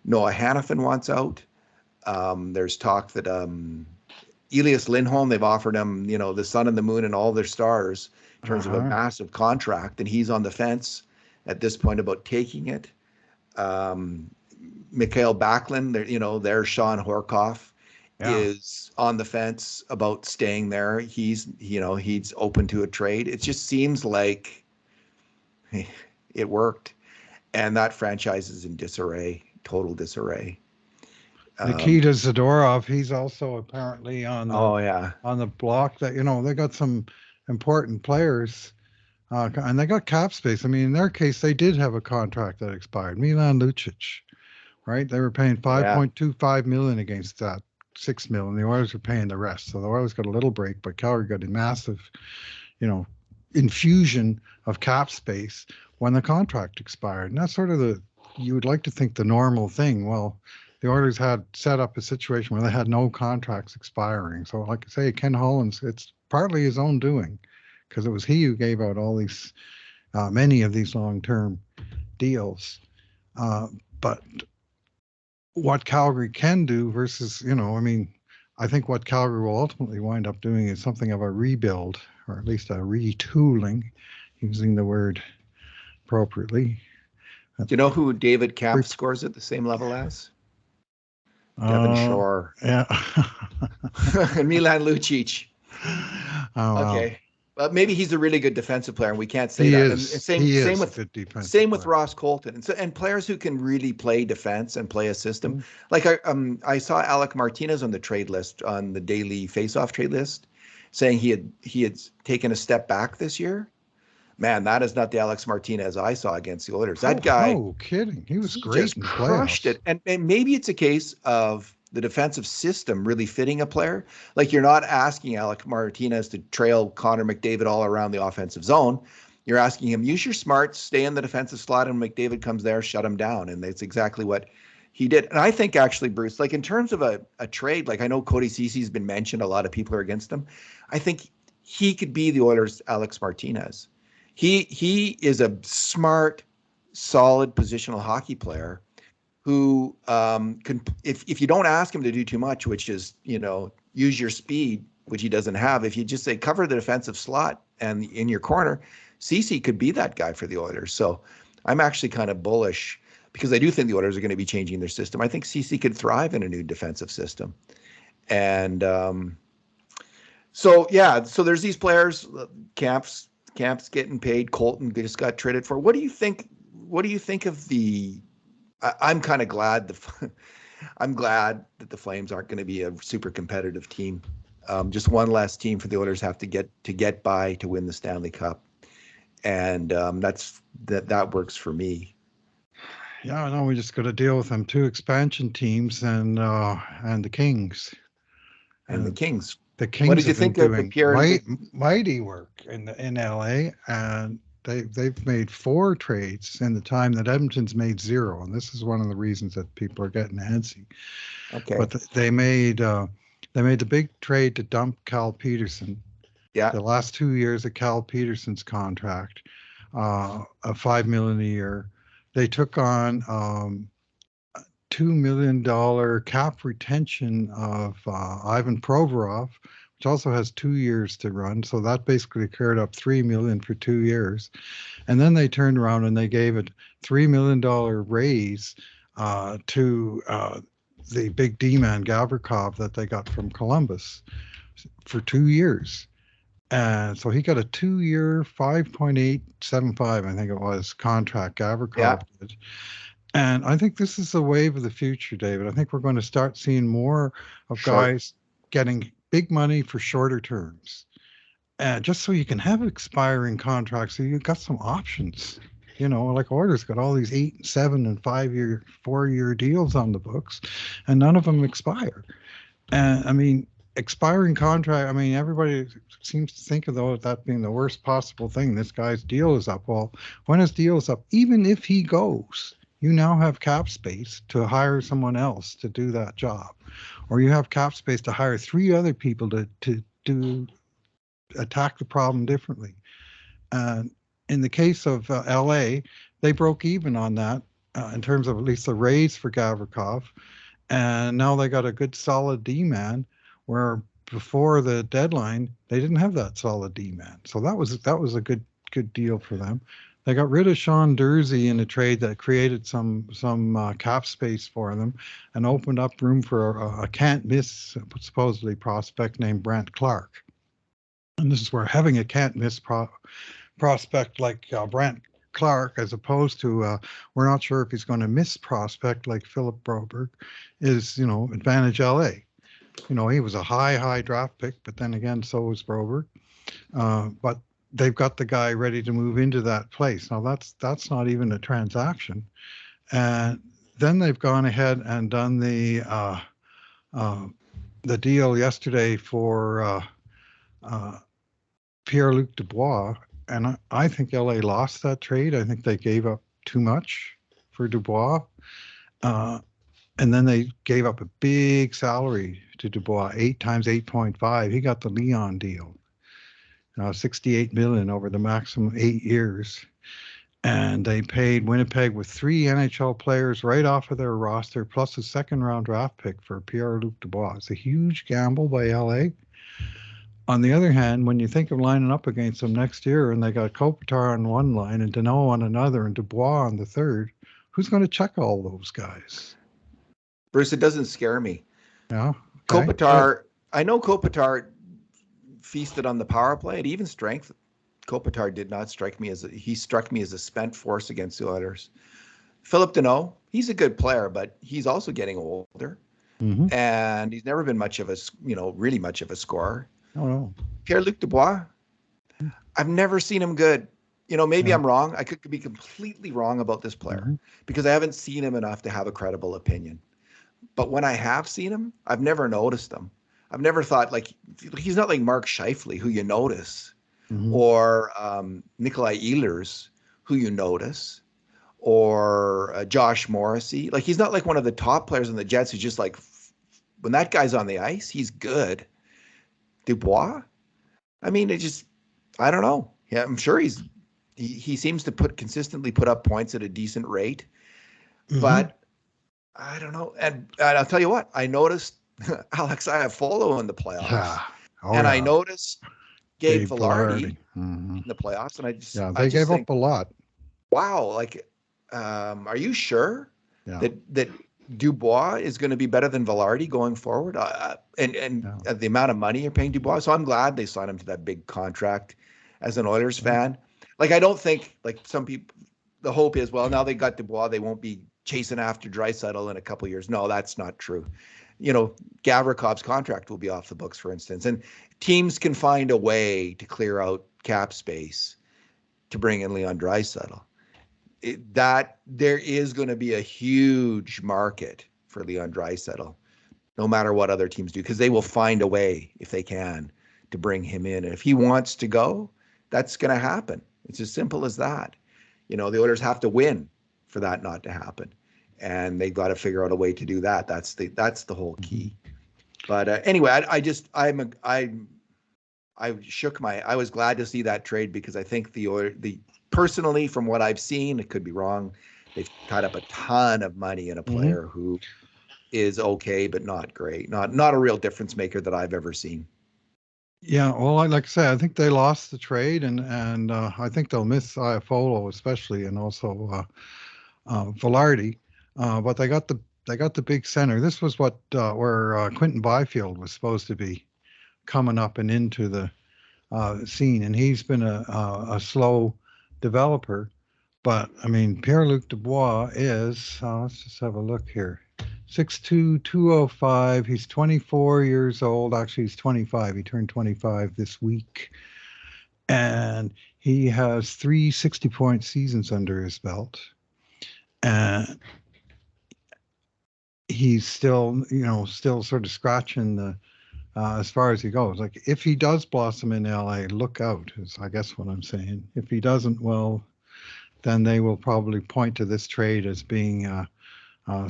Noah Hannafin wants out. There's talk that Elias Lindholm, they've offered him, the sun and the moon and all their stars in terms of a massive contract, and he's on the fence at this point about taking it. Mikhail Backlund, their Sean Horkoff is on the fence about staying there. He's open to a trade. It just seems like it worked, and that franchise is in disarray, total disarray. Nikita Zadorov, he's also apparently on the on the block. That they got some important players, and they got cap space. I mean, in their case, they did have a contract that expired. Milan Lucic, right? They were paying $5.25 million against that $6 million. The Oilers were paying the rest, so the Oilers got a little break, but Calgary got a massive, infusion of cap space when the contract expired, and that's sort of you would like to think the normal thing. Well, the Oilers had set up a situation where they had no contracts expiring. So, like I say, Ken Holland's, it's partly his own doing, because it was he who gave out all these, many of these long-term deals. But what Calgary can do versus, I think what Calgary will ultimately wind up doing is something of a rebuild, or at least a retooling, using the word appropriately. Do you know who David Kampf scores at the same level as? Devin Shore. Yeah. And Milan Lucic. Okay. Wow. Well, maybe he's a really good defensive player, and we can't say he that. Is. Same with Ross Colton, and players who can really play defense and play a system. Like I saw Alec Martinez on the trade list, on the daily face-off trade list, saying he had taken a step back this year. Man, that is not the Alex Martinez I saw against the Oilers. That guy, no kidding, he was great. Just crushed it. And maybe it's a case of the defensive system really fitting a player. Like, you're not asking Alec Martinez to trail Connor McDavid all around the offensive zone. You're asking him, use your smarts, stay in the defensive slot, and McDavid comes there, shut him down. And that's exactly what he did. And I think, actually, Bruce, like in terms of a trade, like I know Cody Cece's been mentioned, a lot of people are against him. I think he could be the Oilers' Alex Martinez. He is a smart, solid positional hockey player who can, if you don't ask him to do too much, which is, use your speed, which he doesn't have, if you just say cover the defensive slot and in your corner, Cece could be that guy for the Oilers. So I'm actually kind of bullish, because I do think the Oilers are going to be changing their system. I think Cece could thrive in a new defensive system. And so there's these players, Kamp's getting paid. Colton just got traded for. What do you think? What do you think of the? I'm kind of glad I'm glad that the Flames aren't going to be a super competitive team. Just one less team for the Oilers have to get by to win the Stanley Cup, and that works for me. Yeah, no, we just got to deal with them. 2 expansion teams and the Kings. And the Kings. The Kings. What did you think of Pierre? Mighty work in LA, and they've made 4 trades in the time that Edmonton's made 0, and this is one of the reasons that people are getting antsy. Okay. But they made the big trade to dump Cal Peterson. Yeah. The last 2 years of Cal Peterson's contract, of $5 million a year. They took on $2 million cap retention of Ivan Provorov, which also has 2 years to run. So that basically cleared up $3 million for 2 years. And then they turned around and they gave a $3 million raise to the big D-man Gavrikov that they got from Columbus for 2 years. And so he got a 2-year, $5.875, I think it was, contract. Gavrikov did. And I think this is the wave of the future, David. I think we're going to start seeing more of guys getting big money for shorter terms, and just so you can have expiring contracts, so you've got some options. Like Oilers got all these 8, 7, and 5-year, 4-year deals on the books, and none of them expire. And expiring contract, everybody seems to think of that being the worst possible thing. This guy's deal is up. Well, when his deal is up, even if he goes, you now have cap space to hire someone else to do that job, or you have cap space to hire 3 other people to attack the problem differently. And in the case of LA, they broke even on that in terms of at least the raise for Gavrikov, and now they got a good solid D man. Where before the deadline they didn't have that solid D man, so that was a good deal for them. They got rid of Sean Dursey in a trade that created some cap space for them, and opened up room for a can't miss supposedly prospect named Brant Clark. And this is where having a can't miss prospect like Brant Clark, as opposed to we're not sure if he's going to miss prospect like Philip Broberg, is advantage LA. He was a high draft pick, but then again, so was Broberg. But they've got the guy ready to move into that place. Now that's not even a transaction, and then they've gone ahead and done the deal yesterday for Pierre-Luc Dubois, and I think LA lost that trade. I think they gave up too much for Dubois, and then they gave up a big salary to Dubois, 8 times 8.5. He got the Leon deal, 68 million over the maximum 8 years, and they paid Winnipeg with 3 NHL players right off of their roster, plus a second-round draft pick for Pierre-Luc Dubois. It's a huge gamble by LA. On the other hand, when you think of lining up against them next year, and they got Kopitar on one line and Deneau on another and Dubois on the third, who's going to check all those guys? Bruce, it doesn't scare me. Yeah. Okay. Kopitar, I know Kopitar feasted on the power play at even strength. Kopitar did not strike me he struck me as a spent force against the Oilers. Philip Deneau, he's a good player, but he's also getting older, and he's never been much of a, really much of a scorer. Oh, no. Pierre-Luc Dubois, I've never seen him good. Maybe I'm wrong. I could be completely wrong about this player because I haven't seen him enough to have a credible opinion. But when I have seen him, I've never noticed him. I've never thought, he's not like Mark Scheifele, who you notice, or Nikolai Ehlers, who you notice, or Josh Morrissey. He's not like one of the top players in the Jets who's just when that guy's on the ice, he's good. Dubois, I mean, I don't know. Yeah, I'm sure he seems to consistently put up points at a decent rate, but I don't know. And I'll tell you what, I noticed Alex Iafallo in the playoffs, I noticed Gabe Vilardi in the playoffs, and they gave up a lot. Wow, are you sure that Dubois is going to be better than Vilardi going forward? And the amount of money you're paying Dubois. So I'm glad they signed him to that big contract as an Oilers fan. I don't think, some people, the hope is, well, now they got Dubois, they won't be chasing after Draisaitl in a couple of years. No, that's not true. Gavrikov's contract will be off the books, for instance, and teams can find a way to clear out cap space to bring in Leon Draisaitl. That there is going to be a huge market for Leon Draisaitl, no matter what other teams do, because they will find a way, if they can, to bring him in. And if he wants to go, that's going to happen. It's as simple as that. The Oilers have to win for that not to happen, and they've got to figure out a way to do that. That's the whole key. But anyway, I was glad to see that trade, because I think personally, from what I've seen, it could be wrong, they've tied up a ton of money in a player who is okay, but not great. Not a real difference maker that I've ever seen. Yeah, well, like I said, I think they lost the trade, and I think they'll miss Iafallo especially, and also Vilardi. But they got the big center. This was where Quentin Byfield was supposed to be coming up and into the scene, and he's been a slow developer. But I mean, Pierre-Luc Dubois is let's just have a look here. 6'2", 205. He's 24 years old. Actually, he's 25. He turned 25 this week. And he has 3 60-point seasons under his belt. And he's still sort of scratching the as far as he goes. If he does blossom in LA, look out, is I guess what I'm saying. If he doesn't, well, then they will probably point to this trade as being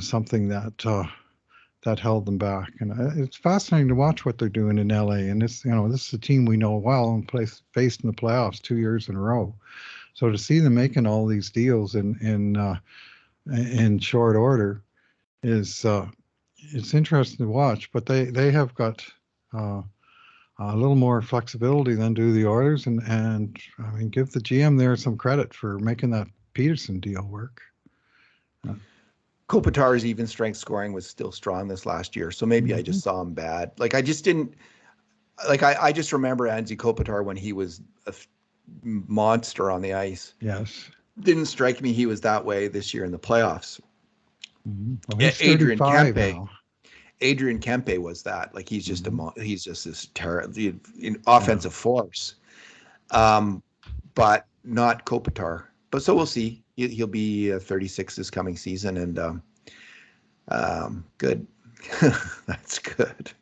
something that held them back. And it's fascinating to watch what they're doing in LA. And this is a team we know well and faced in the playoffs 2 years in a row. So to see them making all these deals in short order is it's interesting to watch. But they have got a little more flexibility than do the Oilers, and I mean, give the GM there some credit for making that Peterson deal work. Kopitar's even strength scoring was still strong this last year, so maybe I just saw him bad. Like I just didn't like I just remember Anze Kopitar when he was a monster on the ice. Yes. Didn't strike me he was that way this year in the playoffs. Well, he's Adrian 35 Kempe. now. Adrian Kempe was that. Like he's just he's just this terrible offensive force. But not Kopitar. But so we'll see. He'll be 36 this coming season, and good. That's good.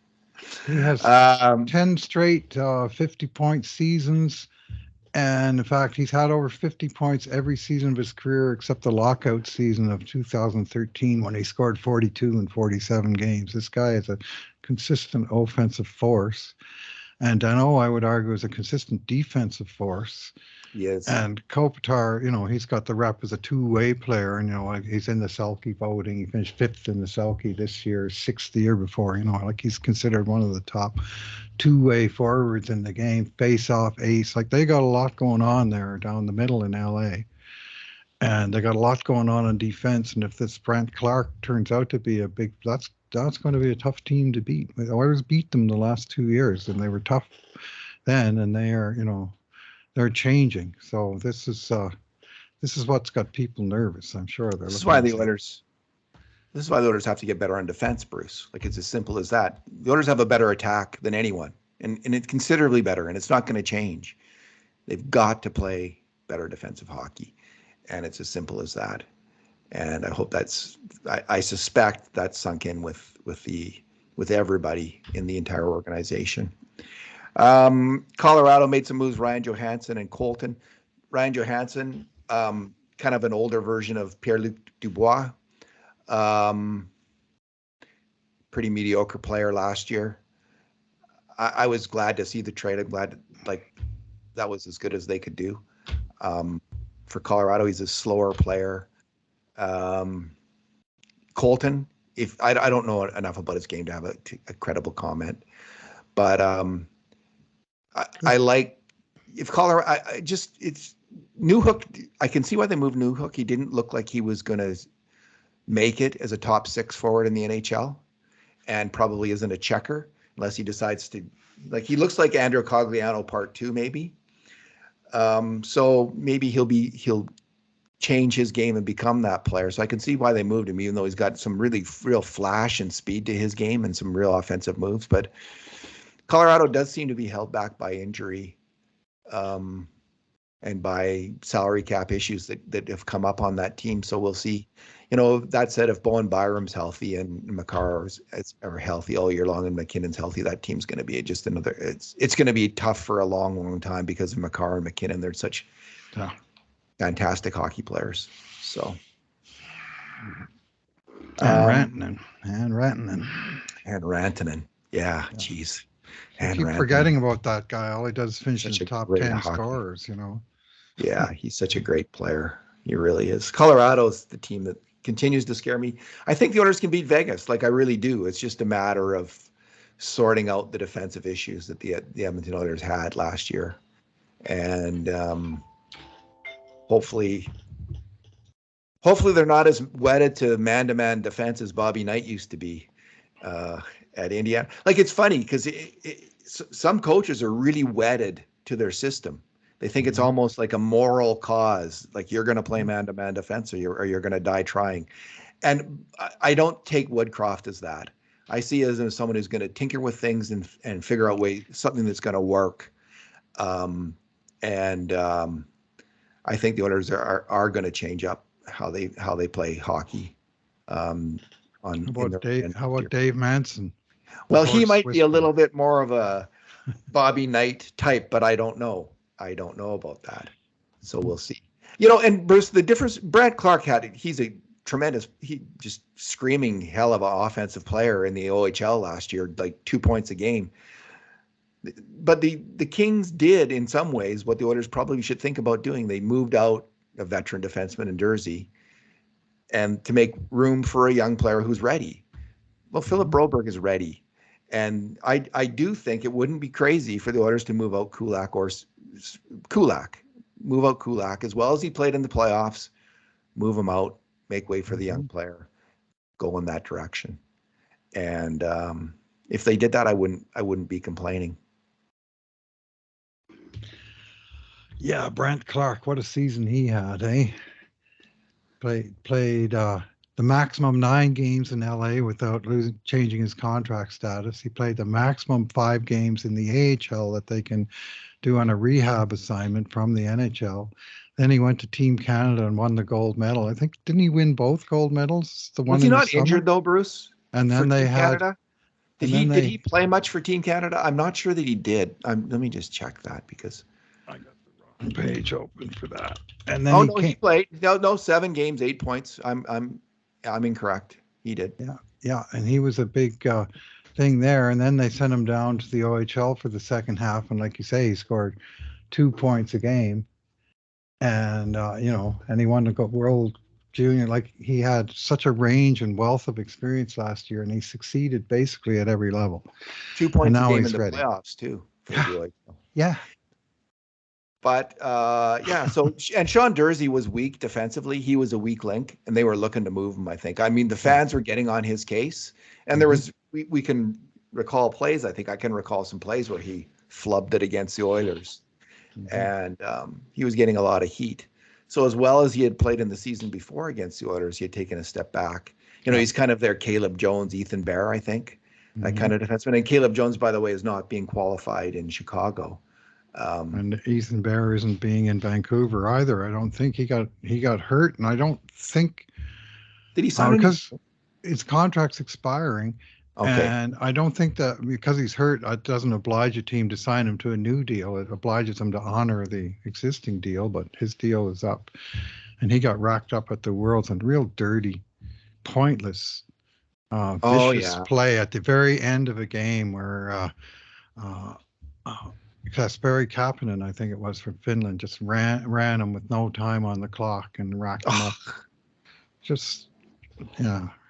He has 10 straight 50-point seasons. And in fact, he's had over 50 points every season of his career except the lockout season of 2013 when he scored 42 in 47 games. This guy is a consistent offensive force. And I know I would argue is a consistent defensive force. Yes. And Kopitar, he's got the rep as a two-way player. And, he's in the Selke voting. He finished 5th in the Selke this year, 6th the year before. Like he's considered one of the top two-way forwards in the game, face-off ace. Like they got a lot going on there down the middle in LA. And they got a lot going on defense. And if this Brant Clark turns out to be that's going to be a tough team to beat. The Oilers beat them the last 2 years, and they were tough then, and they are, they're changing. So this is what's got people nervous. I'm sure This is why the Oilers have to get better on defense, Bruce. Like it's as simple as that. The Oilers have a better attack than anyone, and it's considerably better, and it's not going to change. They've got to play better defensive hockey, and it's as simple as that. And I hope I suspect that's sunk in with everybody in the entire organization. Colorado made some moves, Ryan Johansson and Colton. Ryan Johansson, kind of an older version of Pierre-Luc Dubois. Pretty mediocre player last year. I was glad to see the trade. I'm glad that was as good as they could do. For Colorado, he's a slower player. Colton, if I don't know enough about his game to have a credible comment, but I like if Colorado. It's Newhook. I can see why they moved Newhook. He didn't look like he was going to make it as a top 6 forward in the NHL, and probably isn't a checker unless he decides to. Like he looks like Andrew Cogliano Part 2, maybe. So maybe he'll change his game and become that player. So I can see why they moved him, even though he's got some real flash and speed to his game and some real offensive moves. But Colorado does seem to be held back by injury and by salary cap issues that have come up on that team. So we'll see. That said, if Bowen Byram's healthy and Makar are healthy all year long and McKinnon's healthy, that team's going to be just another. It's going to be tough for a long, long time because of Makar and McKinnon. They're such fantastic hockey players. So and Rantanen. Yeah, geez. I keep forgetting about that guy. All he does is finish in the top 10 scorers, Yeah, he's such a great player. He really is. Colorado's the team that continues to scare me. I think the Oilers can beat Vegas. Like I really do. It's just a matter of sorting out the defensive issues that the Edmonton Oilers had last year. And hopefully they're not as wedded to man-to-man defense as Bobby Knight used to be at Indiana. Like it's funny because some coaches are really wedded to their system. They think it's almost like a moral cause, like you're going to play man-to-man defense or you're going to die trying. And I don't take Woodcroft as that. I see it as someone who's going to tinker with things and figure out something that's going to work. I think the Oilers are going to change up how they play hockey. How about Dave Manson? Well, he might be a little bit more of a Bobby Knight type, but I don't know. I don't know about that. So we'll see. And Bruce, the difference, Brant Clark he's a tremendous, just screaming hell of an offensive player in the OHL last year, like 2 points a game. But the Kings did, in some ways, what the Oilers probably should think about doing. They moved out a veteran defenseman in Jersey, and to make room for a young player who's ready. Well, Philip Broberg is ready. And I do think it wouldn't be crazy for the Oilers to move out Kulak move out Kulak as well as he played in the playoffs, move him out, make way for the young player, go in that direction. And if they did that, I wouldn't be complaining. Yeah, Brent Clark, what a season he had, eh? Played the maximum 9 games in LA without changing his contract status. He played the maximum 5 games in the AHL that they can do on a rehab assignment from the NHL. Then he went to Team Canada and won the gold medal. I think, didn't he win both gold medals? The one Was he in the not summer? injured though, Bruce? And then they Team had Canada? Did he play much for Team Canada? I'm not sure that he did. Let me just check that because I got the wrong page open for that. And then he played. No, 7 games, 8 points. I'm incorrect. He did. Yeah, and he was a big thing there. And then they sent him down to the OHL for the second half, and like you say, he scored 2 points a game, and and he won the World Junior. Like, he had such a range and wealth of experience last year, and he succeeded basically at every level. 2 points a game in the playoffs too. Yeah. But so and Sean Durzi was weak defensively. He was a weak link, and they were looking to move him, I think. I mean, the fans were getting on his case, and there was we can recall plays. I think I can recall some plays where he flubbed it against the Oilers, and he was getting a lot of heat. So as well as he had played in the season before against the Oilers, he had taken a step back. He's kind of their Caleb Jones, Ethan Bear, I think, that kind of defenseman. And Caleb Jones, by the way, is not being qualified in Chicago. And Ethan Bear isn't being in Vancouver either. I don't think he got hurt, and I don't think did he sign because his contract's expiring. Okay. And I don't think that because he's hurt, it doesn't oblige a team to sign him to a new deal. It obliges them to honor the existing deal, but his deal is up, and he got racked up at the Worlds on real dirty, pointless, vicious play at the very end of a game where Kasperi Kapanen, I think it was, from Finland, just ran him with no time on the clock and racked him up. Just,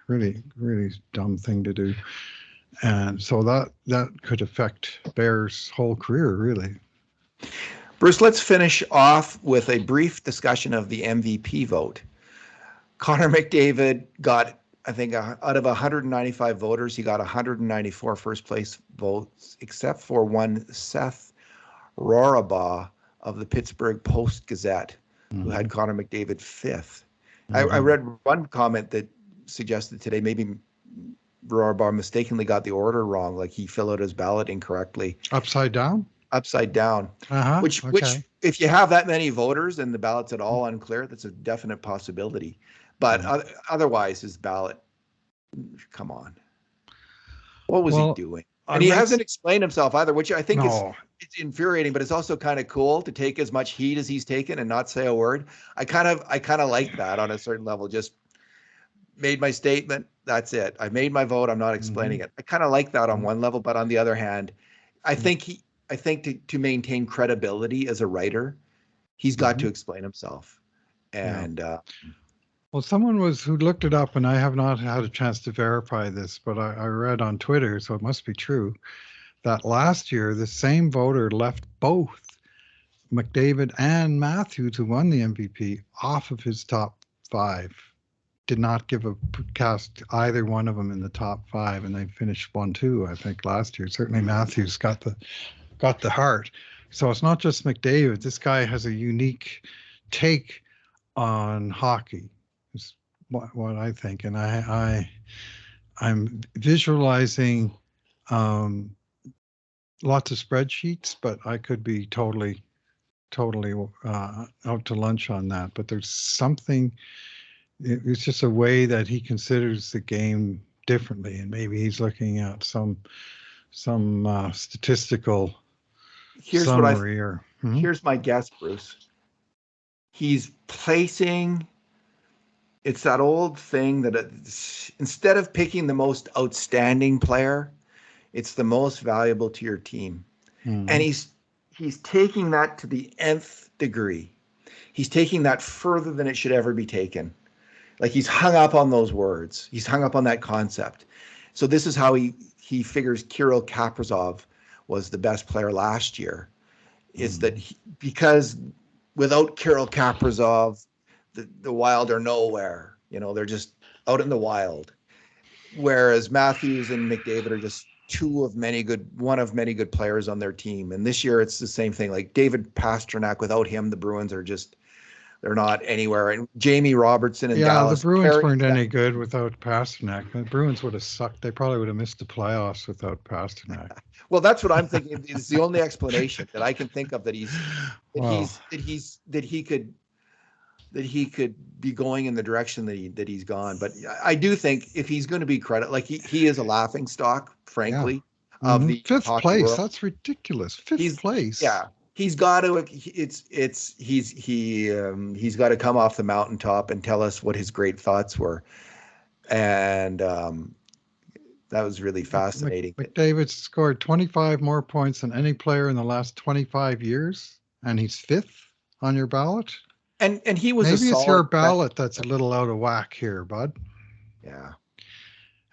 really, really dumb thing to do. And so that could affect Bear's whole career, really. Bruce, let's finish off with a brief discussion of the MVP vote. Connor McDavid got, I think, out of 195 voters, he got 194 first place votes, except for one Seth Rorabaugh of the Pittsburgh Post-Gazette, who had Connor McDavid 5th. I read one comment that suggested today maybe Rorabaugh mistakenly got the order wrong, like he filled out his ballot incorrectly. Upside down? Upside down. Which if you have that many voters and the ballot's at all unclear, that's a definite possibility. But otherwise, his ballot, come on. What was he doing? And he hasn't explained himself either, which I think is it's infuriating, but it's also kind of cool to take as much heat as he's taken and not say a word. I kind of like that on a certain level. Just made my statement. That's it. I made my vote. I'm not explaining it. I kind of like that on one level, but on the other hand, I think to maintain credibility as a writer, he's got to explain himself. And well, someone who looked it up, and I have not had a chance to verify this, but I read on Twitter, so it must be true, that last year the same voter left both McDavid and Matthews, who won the MVP, off of his top 5. Did not cast either one of them in the top 5, and they finished 1-2, I think, last year. Certainly Matthews got the heart. So it's not just McDavid. This guy has a unique take on hockey, is what I think. And I'm visualizing lots of spreadsheets, but I could be totally out to lunch on that. But there's something. It's just a way that he considers the game differently, and maybe he's looking at some statistical summary. Here's my guess, Bruce. He's placing. It's that old thing that instead of picking the most outstanding player, it's the most valuable to your team. And Mhm. he's taking that to the nth degree. He's taking that further than it should ever be taken. Like he's hung up on those words. He's hung up on that concept. So this is how he figures Kirill Kaprizov was the best player last year. It's that Mhm. because without Kirill Kaprizov, the Wild are nowhere. They're just out in the wild. Whereas Matthews and McDavid are just one of many good players on their team. And this year it's the same thing. Like David Pastrnak, without him, the Bruins are just they're not anywhere. And Jamie Robertson in Yeah, the Dallas Bruins carrying weren't that. any good without Pasternak. The Bruins would have sucked. They probably would have missed the playoffs without Pasternak. Well, that's what I'm thinking. It's the only explanation that I can think of that he's that Well, he's that he's that he could be going in the direction that he's gone. But I do think if he's going to be credit, like he is a laughing stock, yeah. frankly, of the Fifth hockey place. world. That's ridiculous. Fifth He's place. yeah, he's got to. He's got to come off the mountaintop and tell us what his great thoughts were, and that was really fascinating. McDavid scored 25 more points than any player in the last 25 years, and he's fifth on your ballot. And he was a Maybe it's your solid ballot that's a little out of whack here, bud. yeah.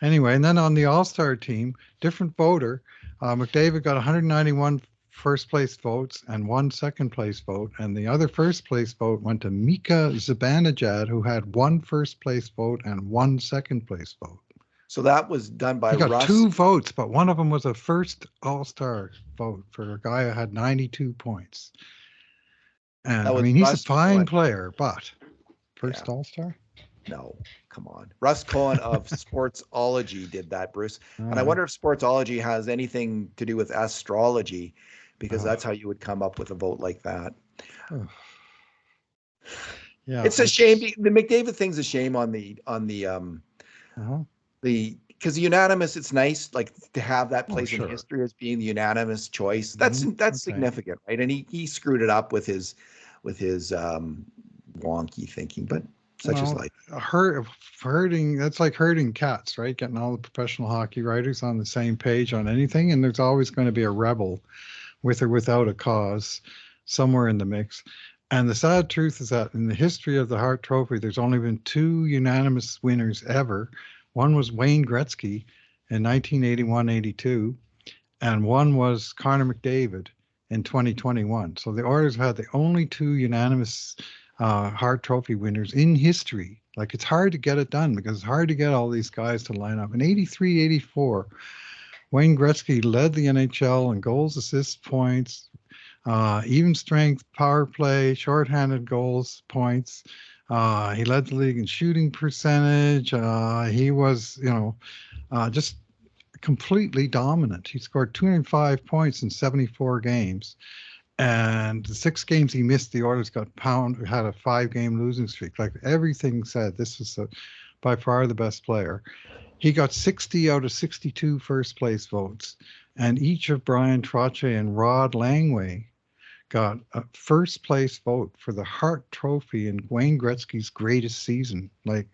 Anyway, and then on the All-Star team, different voter. McDavid got 191 first place votes and one second place vote, and the other first place vote went to Mika Zibanejad, who had one first place vote and one second place vote. So that was done by He got Russ. two votes, but one of them was a first All-Star vote for a guy who had 92 points. And That I was mean, he's a Russ fine Cohen. player, but Yeah. first All-Star? No, come on. Russ Cohen of Sportsology did that, Bruce. All And I right. wonder if Sportsology has anything to do with astrology, because Uh, that's how you would come up with a vote like that. yeah, It's a shame. it's. The McDavid thing's a shame on Uh-huh. because the unanimous. It's nice, like to have that Oh, place in sure. history as being the unanimous choice. That's Okay. significant, right? And he screwed it up with his wonky thinking, but such is Well, life. herding, that's like herding cats, right? Getting all the professional hockey writers on the same page on anything, and there's always going to be a rebel with or without a cause somewhere in the mix. And the sad truth is that in the history of the Hart Trophy, there's only been two unanimous winners ever. One was Wayne Gretzky in 1981-82, and one was Connor McDavid in 2021. So the Oilers have had the only two unanimous Hart Trophy winners in history. Like it's hard to get it done because it's hard to get all these guys to line up. In 83, 84, Wayne Gretzky led the NHL in goals, assists, points, even strength, power play, shorthanded goals, points. He led the league in shooting percentage. He was, just completely dominant. He scored 205 points in 74 games. And the 6 games he missed, the Oilers got had a 5-game losing streak. Like everything said, this was by far the best player. He got 60 out of 62 first place votes. And each of Brian Trottier and Rod Langway got a first place vote for the Hart Trophy in Wayne Gretzky's greatest season. Like,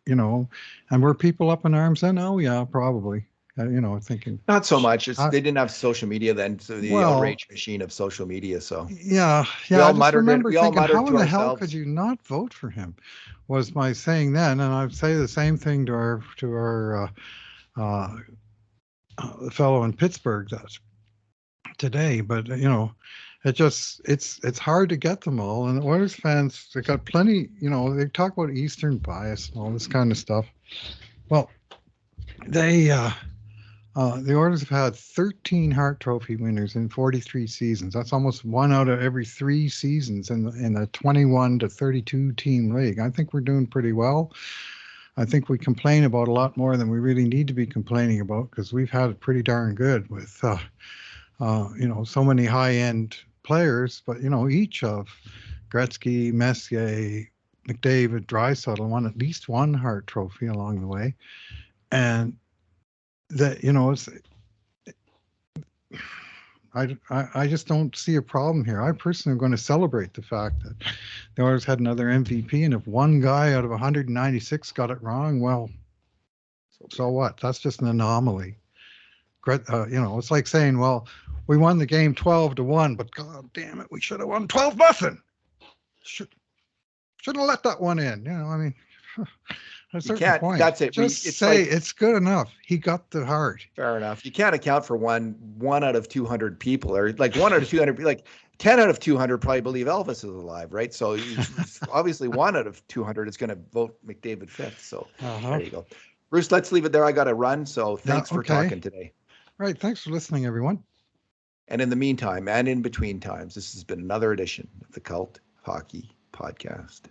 and were people up in arms then? Oh, yeah, probably. Thinking, Not so much. I, They didn't have social media then, so the well, outrage machine of social media. So yeah, we I all just muttered it. remember We all thinking, muttered how to in the hell could ourselves. you not vote for him? Was my saying then, and I'd say the same thing to our uh, fellow in Pittsburgh that today. But it's hard to get them all. And the Oilers fans, they got plenty. They talk about Eastern bias and all this kind of stuff. Well, they the Oilers have had 13 Hart Trophy winners in 43 seasons. That's almost one out of every 3 seasons in the 21 to 32 team league. I think we're doing pretty well. I think we complain about a lot more than we really need to be complaining about because we've had it pretty darn good with, so many high-end players. But each of Gretzky, Messier, McDavid, Draisaitl won at least one Hart Trophy along the way, and that it's I just don't see a problem here. I personally am going to celebrate the fact that the Oilers had another MVP, and if one guy out of 196 got it wrong, well, so what? That's just an anomaly. It's like saying, well, we won the game 12-1, but God damn it, we should have won 12-0. Shouldn't have let that one in. I mean, at a certain point, that's it. just It's say like, it's good enough. He got the heart. fair enough. You can't account for one out of 200 people, or like 1 out of 200, like 10 out of 200 probably believe Elvis is alive, right? So obviously 1 out of 200 is going to vote McDavid fifth. So there you go. Bruce, let's leave it there. I got to run. So thanks for talking today. Right. Thanks for listening, everyone. And in the meantime, and in between times, this has been another edition of the Cult Hockey Podcast.